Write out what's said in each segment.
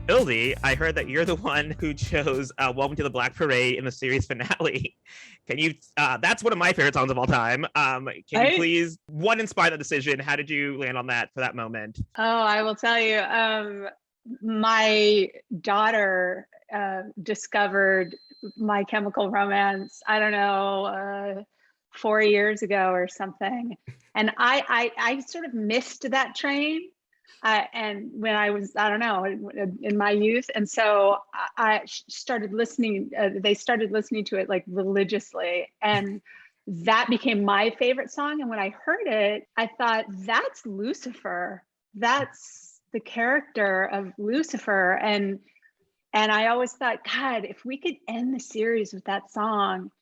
Ildy, I heard that you're the one who chose "Welcome to the Black Parade" in the series finale. Can you? That's one of my favorite songs of all time. Can you please, what inspired the decision? How did you land on that for that moment? Oh, I will tell you. My daughter discovered My Chemical Romance, I don't know, 4 years ago or something. And I sort of missed that train. And when I was, I don't know, in my youth. And so I started listening, they started listening to it like religiously. And that became my favorite song. And when I heard it, I thought, that's Lucifer. That's the character of Lucifer. And I always thought, God, if we could end the series with that song.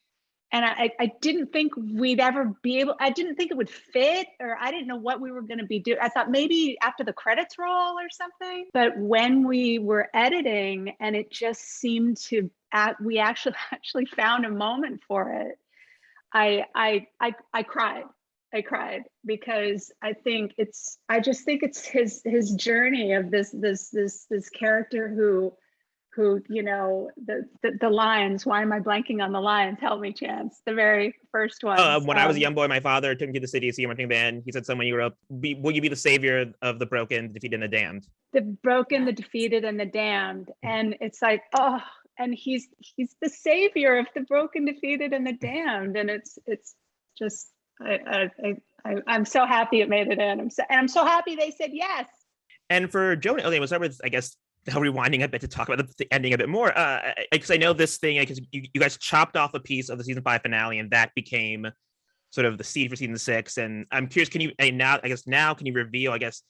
And I didn't think we'd ever be able, I didn't think it would fit, or I didn't know what we were going to be doing. I thought maybe after the credits roll or something. But when we were editing and it just seemed to, we actually found a moment for it. I cried. I cried because I just think it's his journey of this character who, you know, the lines. Why am I blanking on the lines? Help me, Chance. The very first one. When I was a young boy, my father took me to the city to see a marching band. He said, "Son, when you grow up, will you be the savior of the broken, the defeated, and the damned?" The broken, the defeated, and the damned. And it's like, oh, and he's the savior of the broken, defeated, and the damned. And it's just, I'm so happy it made it in. I'm so happy they said yes. And for Joe and Ilya, we'll start with, I guess, rewinding a bit to talk about the ending a bit more, because I know this thing, because you guys chopped off a piece of the season 5 finale, and that became sort of the seed for season 6. And I'm curious, can you can you reveal, I guess,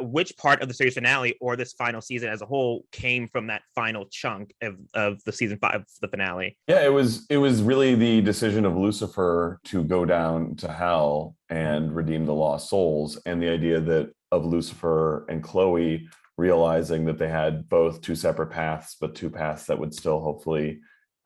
which part of the series finale or this final season as a whole came from that final chunk of the season 5, the finale? Yeah, it was really the decision of Lucifer to go down to hell and redeem the lost souls, and the idea that of Lucifer and Chloe realizing that they had both two separate paths, but two paths that would still hopefully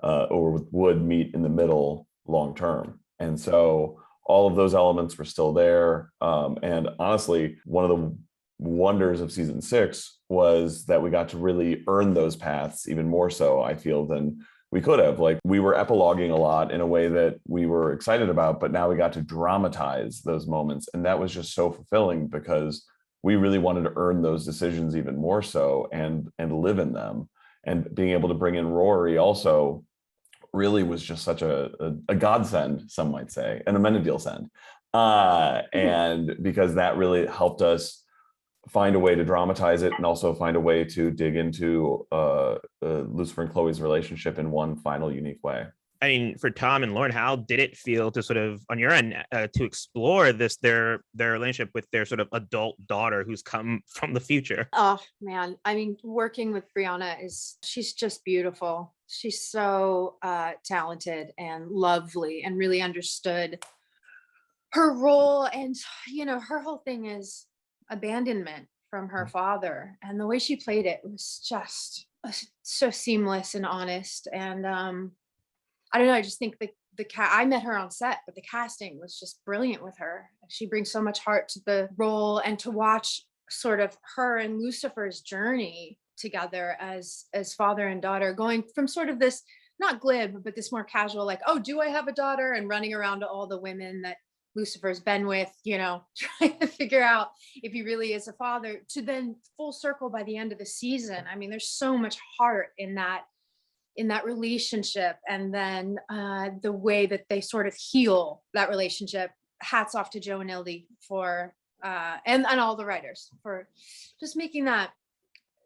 or would meet in the middle long term. And so all of those elements were still there. And honestly, one of the wonders of season 6 was that we got to really earn those paths even more so, I feel, than we could have. Like, we were epiloguing a lot in a way that we were excited about, but now we got to dramatize those moments. And that was just so fulfilling because we really wanted to earn those decisions even more so and live in them. And being able to bring in Rory also really was just such a godsend, some might say, an Amenadiel send. And because that really helped us find a way to dramatize it and also find a way to dig into Lucifer and Chloe's relationship in one final unique way. I mean, for Tom and Lauren, how did it feel to sort of, on your end, to explore their relationship with their sort of adult daughter who's come from the future? Oh man, I mean, working with Brianna she's just beautiful. She's so talented and lovely and really understood her role. And, you know, her whole thing is abandonment from her father. And the way she played it was just so seamless and honest. And I don't know, I just think I met her on set, but the casting was just brilliant with her. She brings so much heart to the role, and to watch sort of her and Lucifer's journey together as father and daughter, going from sort of this, not glib, but this more casual, like, oh, do I have a daughter? And running around to all the women that Lucifer's been with, you know, trying to figure out if he really is a father, to then full circle by the end of the season. I mean, there's so much heart in that relationship. And then the way that they sort of heal that relationship. Hats off to Joe and Ildy for and all the writers for just making that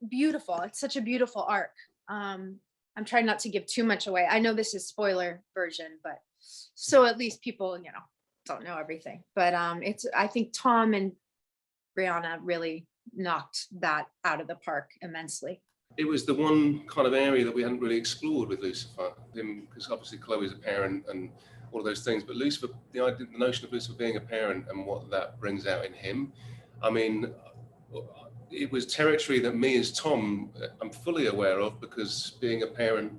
beautiful. It's such a beautiful arc. I'm trying not to give too much away. I know this is spoiler version, but so at least people, you know, don't know everything. But I think Tom and Brianna really knocked that out of the park immensely. It was the one kind of area that we hadn't really explored with Lucifer, because obviously Chloe's a parent and all of those things, but Lucifer, the notion of Lucifer being a parent and what that brings out in him, I mean, it was territory that me as Tom, I'm fully aware of, because being a parent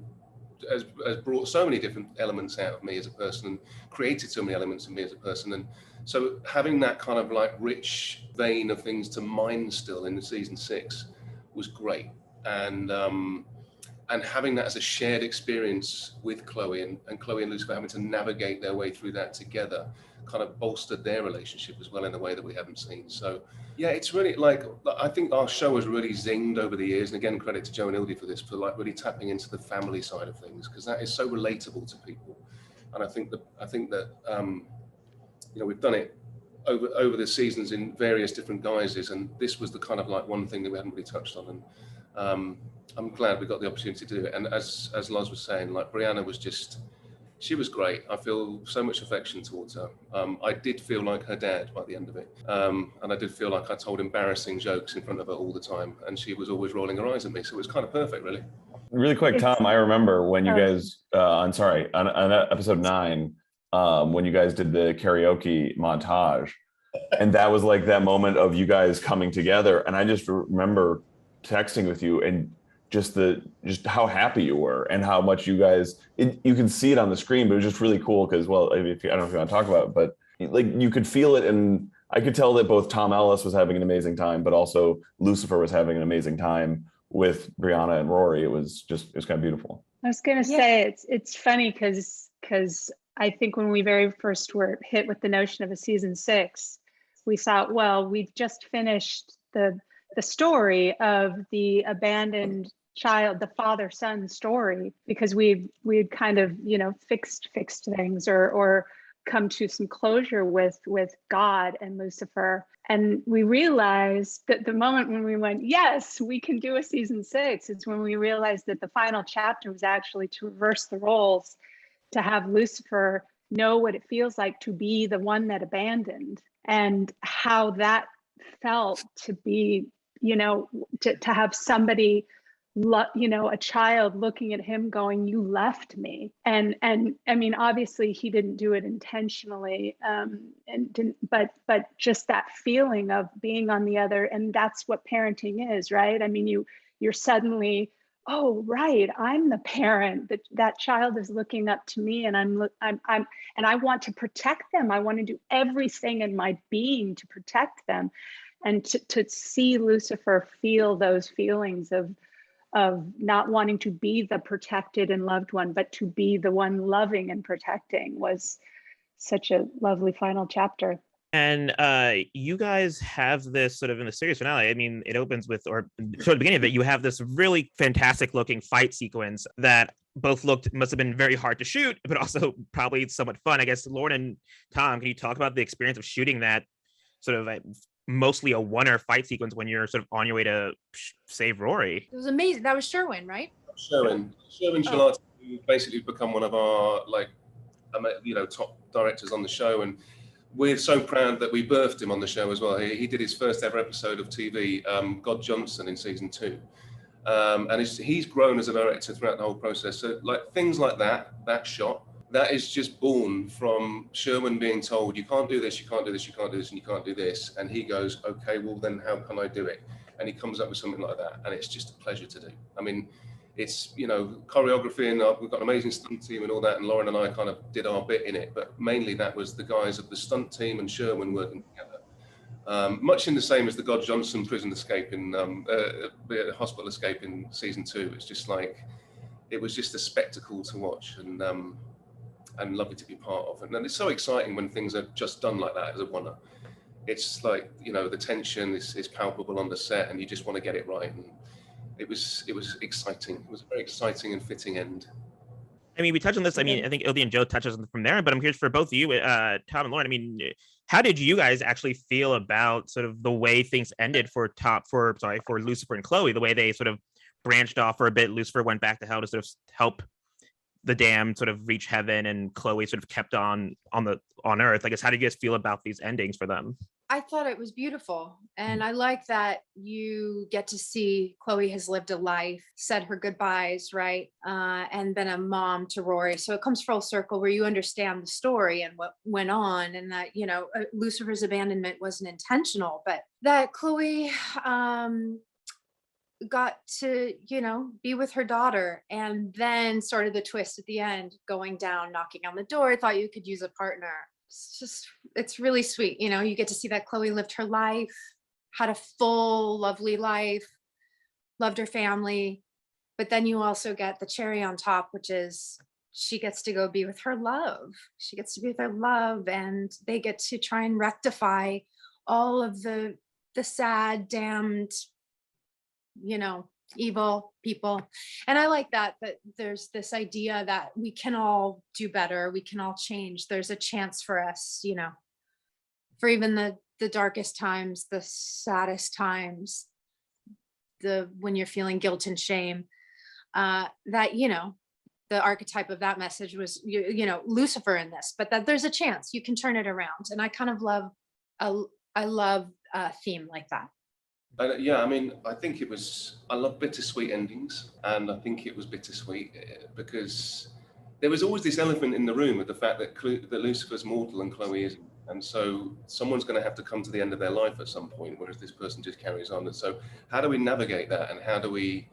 has brought so many different elements out of me as a person and created so many elements of me as a person. And so having that kind of like rich vein of things to mine still in the season 6 was great. and having that as a shared experience with Chloe, and Chloe and Lucifer having to navigate their way through that together kind of bolstered their relationship as well in a way that we haven't seen. So yeah, it's really like, I think our show has really zinged over the years, and again, credit to Joe and Ildy for this, for like really tapping into the family side of things, because that is so relatable to people. And I think that you know, we've done it over the seasons in various different guises, and this was the kind of like one thing that we hadn't really touched on. And I'm glad we got the opportunity to do it. And as Loz was saying, like, Brianna was just, she was great. I feel so much affection towards her. I did feel like her dad by the end of it. And I did feel like I told embarrassing jokes in front of her all the time, and she was always rolling her eyes at me. So it was kind of perfect, really. Really quick, Tom, I remember when you guys, on episode 9, when you guys did the karaoke montage, and that was like that moment of you guys coming together. And I just remember texting with you and just how happy you were and how much you guys, you can see it on the screen, but it was just really cool because, well, I don't know if you want to talk about it, but like you could feel it, and I could tell that both Tom Ellis was having an amazing time, but also Lucifer was having an amazing time with Brianna and Rory. It was kind of beautiful. I was going to say, it's funny because I think when we very first were hit with the notion of a season 6, we thought, well, we've just finished the story of the abandoned child, the father-son story, because we'd kind of, you know, fixed things or come to some closure with God and Lucifer. And we realized that the moment when we went, yes, we can do a season 6, is when we realized that the final chapter was actually to reverse the roles, to have Lucifer know what it feels like to be the one that abandoned, and how that felt to be, you know, to have somebody, you know, a child looking at him going, you left me. And I mean, obviously he didn't do it intentionally, but just that feeling of being on the other, and that's what parenting is, right? I mean, you're suddenly, oh, right, I'm the parent, that child is looking up to me, and I'm and I want to protect them. I want to do everything in my being to protect them. And to see Lucifer feel those feelings of not wanting to be the protected and loved one, but to be the one loving and protecting, was such a lovely final chapter. And you guys have this sort of in the series finale. I mean, it opens with, or sort of the beginning of it, you have this really fantastic looking fight sequence that both must have been very hard to shoot, but also probably somewhat fun. I guess, Lauren and Tom, can you talk about the experience of shooting that sort of mostly a one-er fight sequence when you're sort of on your way to save Rory? It was amazing. That was Sherwin, right? Sherwin Shalati basically become one of our, like, you know, top directors on the show, and we're so proud that we birthed him on the show as well. He did his first ever episode of TV, God Johnson, in season 2. And he's grown as a director throughout the whole process. So like things like that shot, that is just born from Sherwin being told, you can't do this, you can't do this, you can't do this, and you can't do this. And he goes, okay, well then how can I do it? And he comes up with something like that. And it's just a pleasure to do. I mean, it's, you know, choreography, and we've got an amazing stunt team and all that. And Lauren and I kind of did our bit in it. But mainly that was the guys of the stunt team and Sherwin working together. Much in the same as the God Johnson prison escape in hospital escape in season 2. It's just like, it was just a spectacle to watch, and lovely to be part of. And it's so exciting when things are just done like that as a one-up. It's like, you know, the tension is palpable on the set, and you just want to get it right. And it was exciting. It was a very exciting and fitting end. I mean, we touched on this. I mean, I think Ildy and Joe touched on from there, but I'm curious for both of you, Tom and Lauren. I mean, how did you guys actually feel about sort of the way things ended for Lucifer and Chloe, the way they sort of branched off for a bit? Lucifer went back to hell to sort of help the damned sort of reach heaven, and Chloe sort of kept on Earth. I guess, how do you guys feel about these endings for them? I thought it was beautiful. And I like that you get to see Chloe has lived a life, said her goodbyes, right? And been a mom to Rory. So it comes full circle where you understand the story and what went on, and that, you know, Lucifer's abandonment wasn't intentional, but that Chloe got to, you know, be with her daughter. And then sort of the twist at the end, going down, knocking on the door, thought you could use a partner. It's really sweet. You know, you get to see that Chloe lived her life, had a full, lovely life, loved her family. But then you also get the cherry on top, which is she gets to go be with her love. She gets to be with her love, and they get to try and rectify all of the sad, damned, evil people. And I like that there's this idea that we can all do better. We can all change. There's a chance for us, for even the darkest times, the saddest times, when you're feeling guilt and shame, that, the archetype of that message was, Lucifer in this, but that there's a chance you can turn it around. And I kind of love, I love a theme like that. Yeah, I mean, I love bittersweet endings, and I think it was bittersweet because there was always this elephant in the room with the fact that Lucifer's mortal and Chloe isn't. And so someone's going to have to come to the end of their life at some point, whereas this person just carries on. And so how do we navigate that, and how do we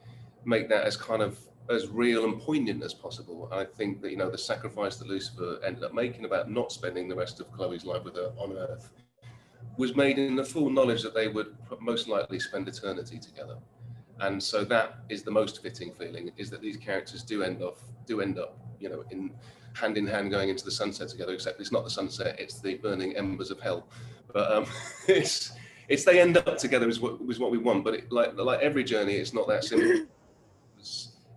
make that as real and poignant as possible? I think that, the sacrifice that Lucifer ended up making about not spending the rest of Chloe's life with her on Earth was made in the full knowledge that they would most likely spend eternity together. And so that is the most fitting feeling, is that these characters do end up, in hand going into the sunset together, except it's not the sunset, it's the burning embers of hell. But it's they end up together is what we want. But like every journey, it's not that simple.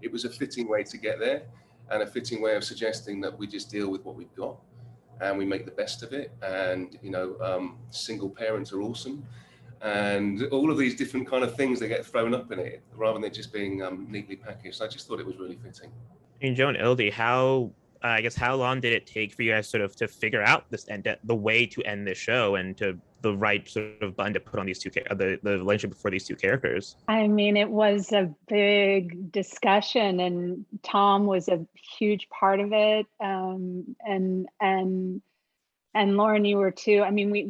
It was a fitting way to get there, and a fitting way of suggesting that we just deal with what we've got and we make the best of it. And single parents are awesome, and all of these different kind of things that get thrown up in it, rather than it just being neatly packaged. I just thought it was really fitting. I mean, Joe and Ildy, how long did it take for you guys sort of to figure out the way to end this show, and to the right sort of button to put on these the relationship for these two characters? I mean, it was a big discussion, and Tom was a huge part of it. And Lauren, you were too. I mean, we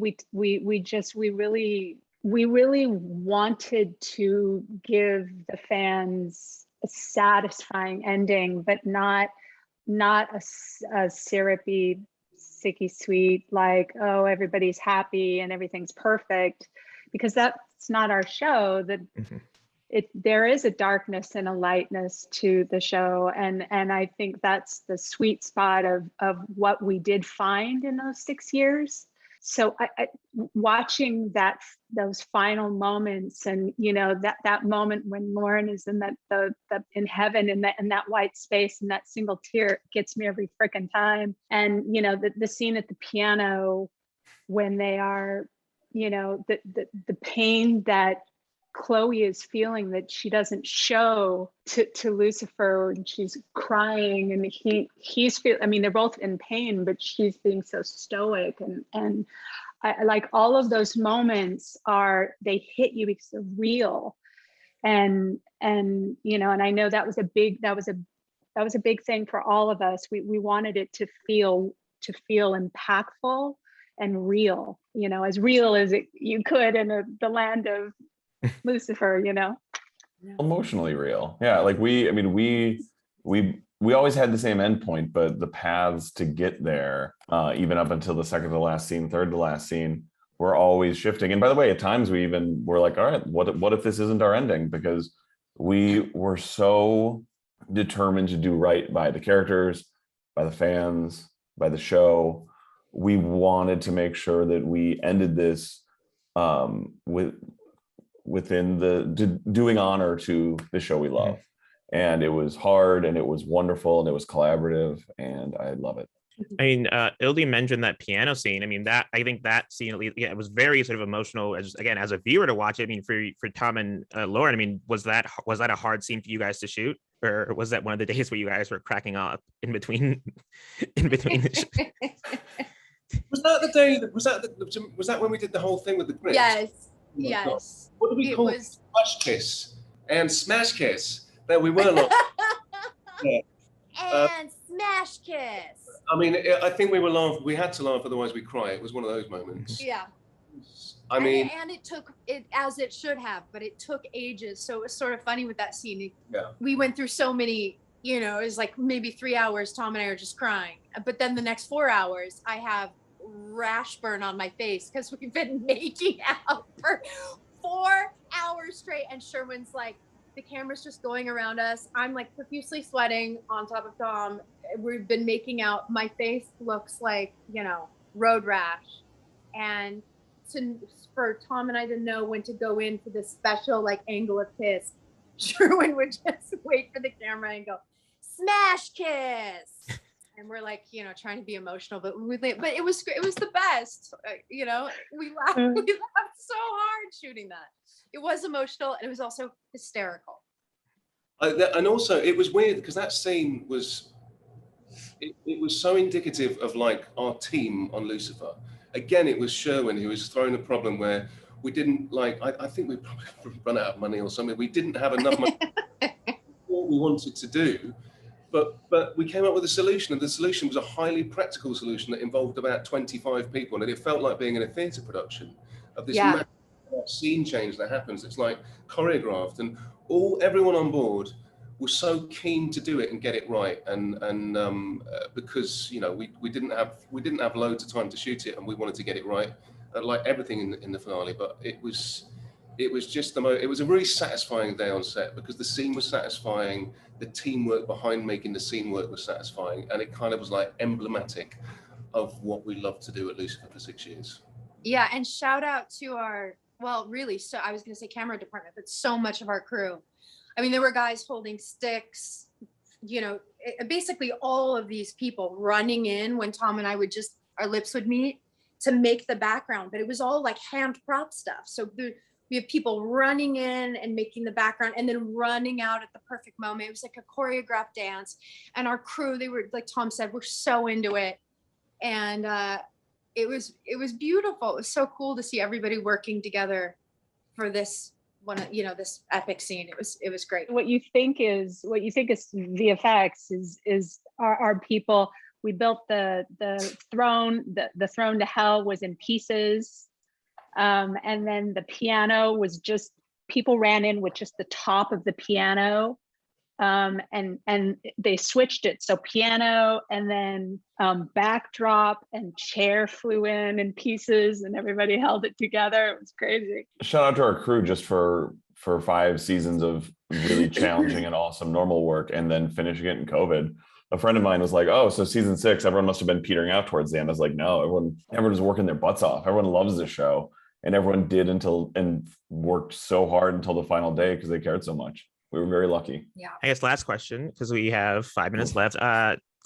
really wanted to give the fans a satisfying ending, but not a syrupy, sicky sweet, like, oh, everybody's happy and everything's perfect, because that's not our show. There is a darkness and a lightness to the show, and I think that's the sweet spot of what we did find in those 6 years. So I watching those final moments, and that moment when Lauren is in in heaven, in that white space, and that single tear gets me every freaking time. And the scene at the piano when they are, the pain that Chloe is feeling that she doesn't show to Lucifer, and she's crying, and he's I mean, they're both in pain, but she's being so stoic, and I like all of those moments they hit you because they're real, and and I know that was a big thing for all of us. We wanted it to feel impactful and real, as real as you could in the land of Lucifer, Emotionally real. Yeah, like we always had the same endpoint, but the paths to get there, even up until the second to last scene, third to last scene, were always shifting. And by the way, at times we even were like, all right, what if this isn't our ending? Because we were so determined to do right by the characters, by the fans, by the show. We wanted to make sure that we ended this within doing honor to the show we love. And it was hard, and it was wonderful, and it was collaborative, and I love it. I mean, Ildy mentioned that piano scene. I mean, I think that scene, it was very sort of emotional as a viewer to watch it. I mean, for Tom and Lauren, I mean, was that a hard scene for you guys to shoot, or was that one of the days where you guys were cracking up in between the Was that the day was that when we did the whole thing with the grits? Yes. Oh Yes. God. What did we call it? Splash kiss and smash kiss. That we were like. Yeah. And smash kiss. I mean, I think we were laughing. We had to laugh, otherwise we cry. It was one of those moments. Yeah. I mean, and it took it as it should have, but it took ages. So it was sort of funny with that scene. Yeah. We went through so many, it was like maybe 3 hours. Tom and I are just crying, but then the next 4 hours, I have rash burn on my face because we've been making out for 4 hours straight, and Sherwin's like, The camera's just going around us. I'm like profusely sweating on top of Tom. We've been making out. My face looks like, you know, road rash. And for Tom and I to know when to go in for this special like angle of kiss, Sherwin would just wait for the camera and go, smash kiss. And we're like, you know, trying to be emotional, but it was the best. You know, we laughed so hard shooting that. It was emotional and it was also hysterical. And also it was weird because that scene was, it was so indicative of like our team on Lucifer. Again, it was Sherwin who was throwing a problem where we didn't like, I think we probably run out of money or something. We didn't have enough money for what we wanted to do. But we came up with a solution, and the solution was a highly practical solution that involved about 25 people, and it felt like being in a theatre production of this massive scene change that happens. It's like choreographed, and everyone on board was so keen to do it and get it right, and because you know we didn't have loads of time to shoot it, and we wanted to get it right, like everything in the finale. But it was just it was a really satisfying day on set because the scene was satisfying, the teamwork behind making the scene work was satisfying, and it kind of was like emblematic of what we love to do at Lucifer for 6 years. Yeah, and shout out to our, well, really, so I was going to say camera department, but so much of our crew. I mean, there were guys holding sticks, you know, basically all of these people running in when Tom and I our lips would meet to make the background, but it was all like hand prop stuff. So we have people running in and making the background and then running out at the perfect moment. It was like a choreographed dance, and our crew, they were, like Tom said, we're so into it. And it was beautiful. It was so cool to see everybody working together for this one, you know, this epic scene. It was great. What you think is VFX is our people. We built the throne. The throne to hell was in pieces. And then the piano was just, people ran in with just the top of the piano. And they switched it. So piano and then backdrop and chair flew in pieces, and everybody held it together. It was crazy. Shout out to our crew just for 5 seasons of really challenging and awesome normal work, and then finishing it in COVID. A friend of mine was like, oh, so season 6, everyone must have been petering out towards the end. I was like, no, everyone was working their butts off. Everyone loves this show. And everyone did and worked so hard until the final day because they cared so much. We were very lucky. Yeah. I guess last question, because we have 5 minutes left.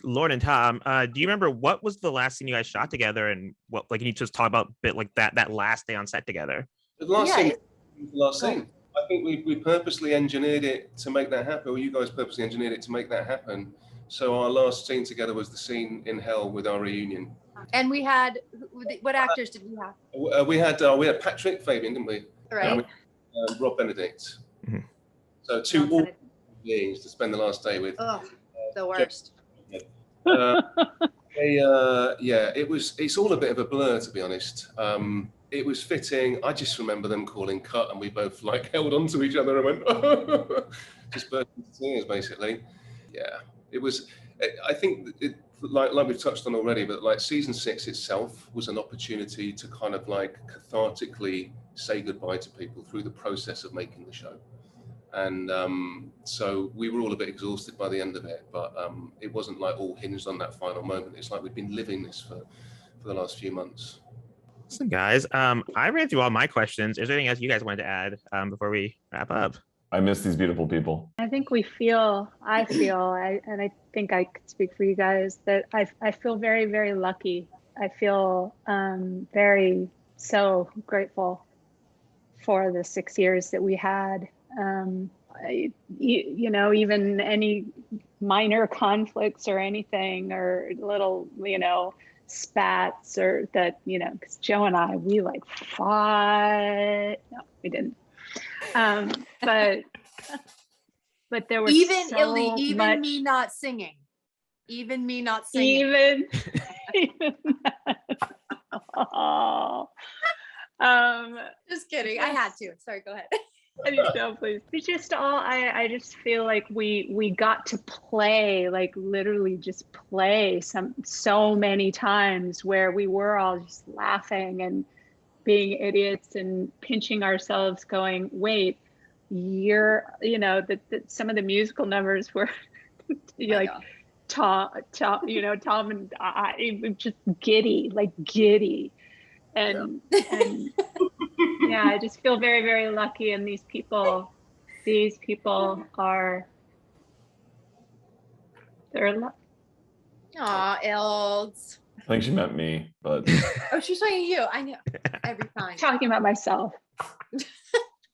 Lauren and Tom, do you remember what was the last scene you guys shot together, and what, like, can you just talk about a bit like that last day on set together? The last scene. I think we purposely engineered it to make that happen, or you guys purposely engineered it to make that happen. So our last scene together was the scene in hell with our reunion. And we had, what actors did we have? We had Patrick Fabian, didn't we? Right. Rob Benedict. Mm-hmm. So 2 awful beings to spend the last day with. Oh, the worst. It's all a bit of a blur, to be honest. It was fitting. I just remember them calling cut, and we both like held on to each other and went, just burst into tears, basically. Yeah, it was. I think like we've touched on already, but like season 6 itself was an opportunity to kind of like cathartically say goodbye to people through the process of making the show. And so we were all a bit exhausted by the end of it, but it wasn't like all hinged on that final moment. It's like we've been living this for the last few months. So guys, I ran through all my questions. Is there anything else you guys wanted to add before we wrap up? I miss these beautiful people. I think I think I could speak for you guys, that I feel very, very lucky. I feel very so grateful for the 6 years that we had. You know, even any minor conflicts or anything, or little, you know, spats, or that, you know, because Joe and I, we like fought. No, we didn't. But there was even so Ildy, even much, me not singing. even oh. Just kidding. I had to. Sorry, go ahead. No, please. It's just all, I just feel like we got to play, like literally just play so many times, where we were all just laughing and being idiots and pinching ourselves going, wait, that some of the musical numbers were like Tom, Tom and I were just giddy, and yeah, I just feel very, very lucky. And these people are, they're Aw, Ilds. I think she meant me, but Oh, she's talking to you. I know. Every time. talking about myself.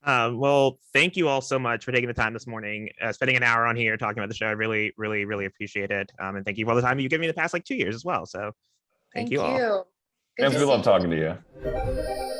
Well, thank you all so much for taking the time this morning, spending an hour on here talking about the show. I really, really, really appreciate it. And thank you for all the time you've given me the past like 2 years as well. So thank you all. we love talking to you.